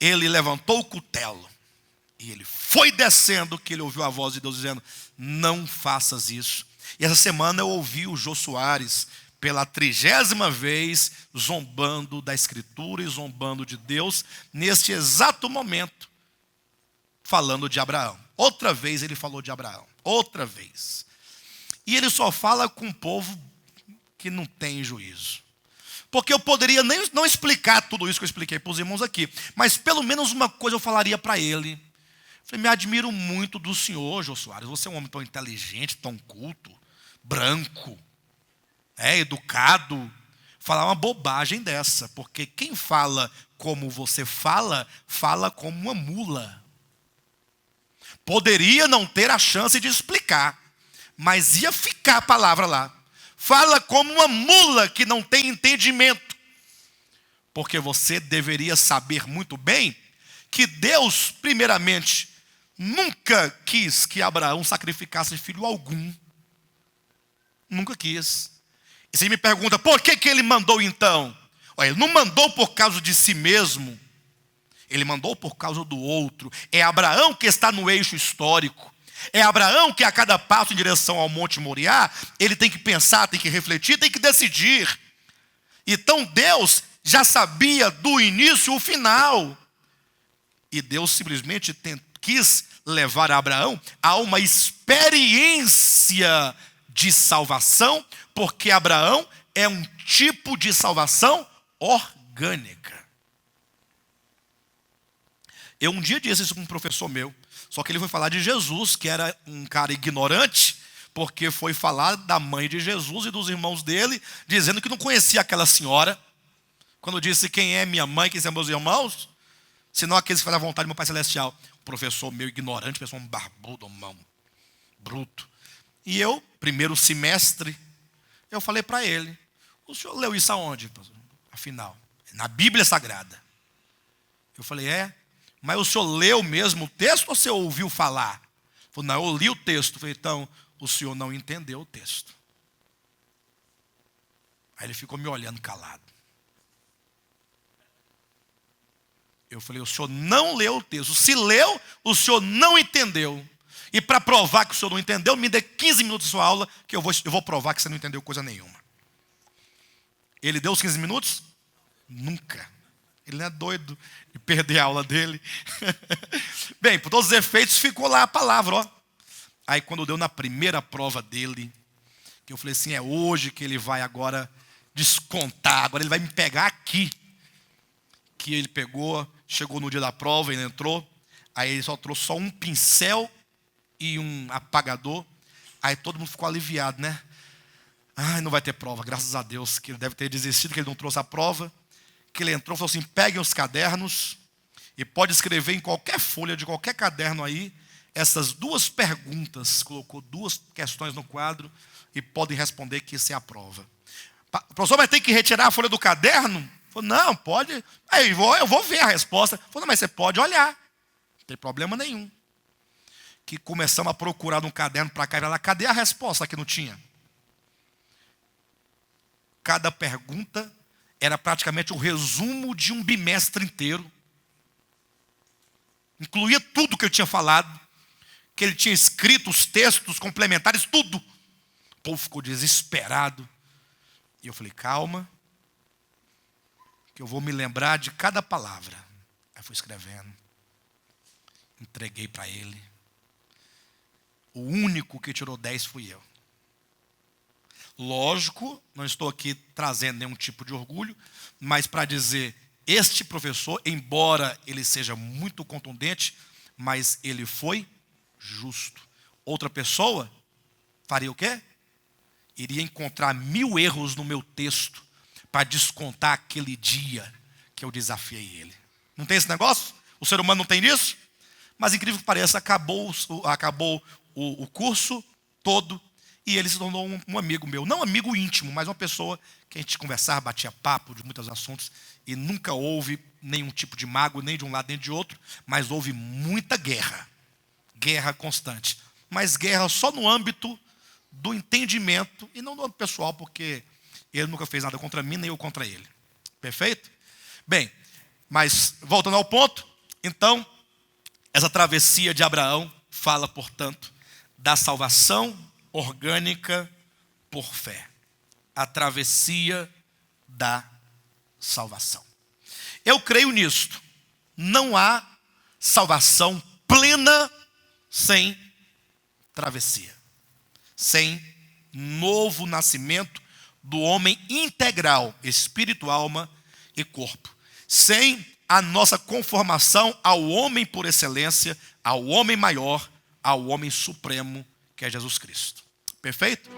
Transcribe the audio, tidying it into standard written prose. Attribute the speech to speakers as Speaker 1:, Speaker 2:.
Speaker 1: ele levantou o cutelo. E ele foi descendo, que ele ouviu a voz de Deus dizendo: não faças isso. E essa semana eu ouvi o Jô Soares, pela 30ª vez, zombando da Escritura e zombando de Deus, neste exato momento, falando de Abraão. Outra vez ele falou de Abraão, outra vez. E ele só fala com um povo que não tem juízo. Porque eu poderia nem não explicar tudo isso que eu expliquei para os irmãos aqui, mas pelo menos uma coisa eu falaria para ele. Eu falei: me admiro muito do senhor, Jô Soares, você é um homem tão inteligente, tão culto, branco, educado, falar uma bobagem dessa, porque quem fala como você fala, fala como uma mula. Poderia não ter a chance de explicar, mas ia ficar a palavra lá. Fala como uma mula que não tem entendimento. Porque você deveria saber muito bem que Deus, primeiramente, nunca quis que Abraão sacrificasse filho algum. Nunca quis. E você me pergunta: por que ele mandou então? Olha, ele não mandou por causa de si mesmo. Ele mandou por causa do outro. É Abraão que está no eixo histórico. É Abraão que a cada passo em direção ao Monte Moriá, ele tem que pensar, tem que refletir, tem que decidir. Então Deus já sabia do início o final. E Deus simplesmente quis levar Abraão a uma experiência de salvação, porque Abraão é um tipo de salvação orgânica. Eu um dia disse isso com um professor meu, só que ele foi falar de Jesus, que era um cara ignorante, porque foi falar da mãe de Jesus e dos irmãos dele, dizendo que não conhecia aquela senhora. Quando disse: quem é minha mãe, quem são meus irmãos? Senão aqueles que fazem a vontade do meu Pai Celestial. O professor meio ignorante, pessoa barbudo, bruto. E eu, primeiro semestre, eu falei para ele: o senhor leu isso aonde? Afinal, na Bíblia Sagrada. Eu falei: mas o senhor leu mesmo o texto ou você ouviu falar? Ele falou: não, eu li o texto. Eu falei: então, o senhor não entendeu o texto. Aí ele ficou me olhando calado. Eu falei: o senhor não leu o texto. Se leu, o senhor não entendeu. E para provar que o senhor não entendeu, me dê 15 minutos de sua aula, que eu vou provar que você não entendeu coisa nenhuma. Ele deu os 15 minutos? Nunca. Ele não é doido de perder a aula dele. Bem, por todos os efeitos, ficou lá a palavra, ó. Aí quando deu na primeira prova dele, que eu falei assim: é hoje que ele vai agora descontar, agora ele vai me pegar aqui. Que ele pegou, chegou no dia da prova, ele entrou, aí ele só trouxe só um pincel e um apagador. Aí todo mundo ficou aliviado, né? Ai, não vai ter prova, graças a Deus, que ele deve ter desistido, que ele não trouxe a prova. Que ele entrou e falou assim: peguem os cadernos e pode escrever em qualquer folha de qualquer caderno aí essas duas perguntas. Colocou duas questões no quadro e podem responder que isso é a prova. O professor vai ter que retirar a folha do caderno? Falou: não, pode. Aí eu vou ver a resposta. Falou: não, mas você pode olhar, não tem problema nenhum. Que começamos a procurar num caderno para cá e para lá. Cadê a resposta que não tinha? Cada pergunta era praticamente o resumo de um bimestre inteiro. Incluía tudo que eu tinha falado, que ele tinha escrito, os textos complementares, tudo. O povo ficou desesperado. E eu falei: calma, que eu vou me lembrar de cada palavra. Aí fui escrevendo. Entreguei para ele. O único que tirou 10 fui eu. Lógico, não estou aqui trazendo nenhum tipo de orgulho, mas para dizer, este professor, embora ele seja muito contundente, mas ele foi justo. Outra pessoa faria o quê? Iria encontrar 1000 erros no meu texto para descontar aquele dia que eu desafiei ele. Não tem esse negócio? O ser humano não tem isso? Mas incrível que pareça, acabou o curso todo. E ele se tornou um amigo meu. Não amigo íntimo, mas uma pessoa que a gente conversava, batia papo de muitos assuntos. E nunca houve nenhum tipo de mágoa, nem de um lado nem de outro. Mas houve muita guerra. Guerra constante. Mas guerra só no âmbito do entendimento. E não no âmbito pessoal, porque ele nunca fez nada contra mim, nem eu contra ele. Perfeito? Bem, mas voltando ao ponto. Então, essa travessia de Abraão fala, portanto, da salvação orgânica por fé. A travessia da salvação. Eu creio nisto. Não há salvação plena sem travessia. Sem novo nascimento do homem integral, espírito, alma e corpo. Sem a nossa conformação ao homem por excelência, ao homem maior, ao homem supremo, que é Jesus Cristo. Perfeito?